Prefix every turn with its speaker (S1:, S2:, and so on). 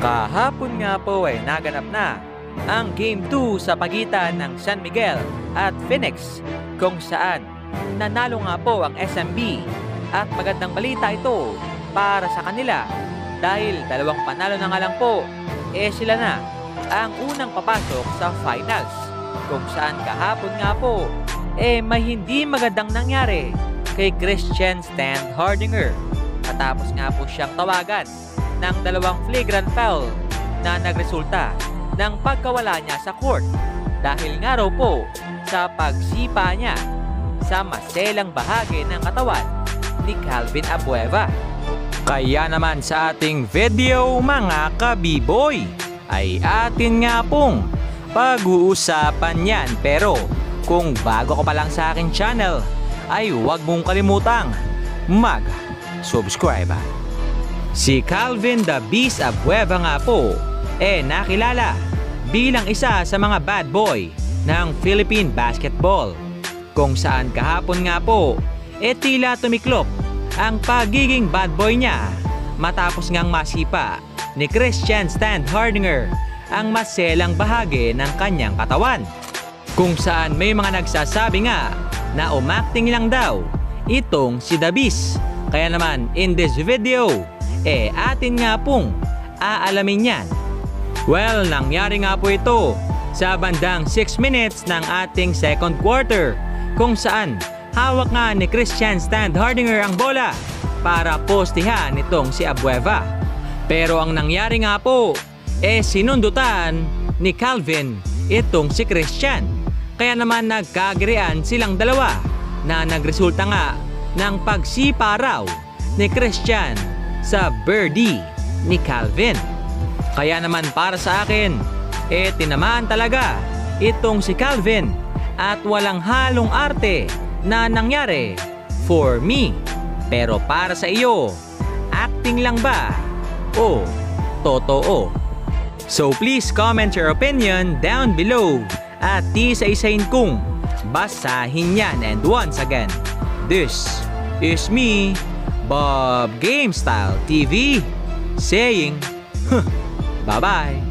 S1: Kahapon nga po ay naganap na ang Game 2 sa pagitan ng San Miguel at Phoenix, kung saan nanalo nga po ang SMB, at magandang balita ito para sa kanila dahil dalawang panalo na nga lang po, sila na ang unang papasok sa finals, kung saan kahapon nga po may hindi magandang nangyari kay Christian Standhardinger matapos nga po siyang tawagan ng dalawang flagrant foul na nagresulta ng pagkawala niya sa court dahil nga raw po sa pagsipa niya sa maselang bahagi ng katawan ni Calvin Abueva. Kaya naman sa ating video mga kabiboy ay atin nga pong pag-uusapan yan, pero kung bago ka pa lang sa aking channel ay huwag mong kalimutang mag-subscribe. Si Calvin the Beast Abueva nga po nakilala bilang isa sa mga bad boy ng Philippine basketball, kung saan kahapon nga po tila tumiklop ang pagiging bad boy niya matapos ngang masipa ni Christian Standhardinger ang maselang bahagi ng kanyang katawan, kung saan may mga nagsasabi nga na umacting lang daw itong si The Beast. Kaya naman in this video atin nga pong aalamin yan. Well, nangyari nga po ito sa bandang 6 minutes ng ating second quarter, kung saan hawak nga ni Christian Standhardinger ang bola para postihan itong si Abueva. Pero ang nangyari nga po sinundutan ni Calvin itong si Christian. Kaya naman nagkagirian silang dalawa na nagresulta nga ng pagsipa raw ni Christian sa birdie ni Calvin. Kaya naman para sa akin tinamaan talaga itong si Calvin at walang halong arte na nangyari for me. Pero para sa iyo, acting lang ba o totoo? So please comment your opinion down below at isa-isahin kong basahin yan. And once again, this is me, Bob Game Style TV, saying bye-bye.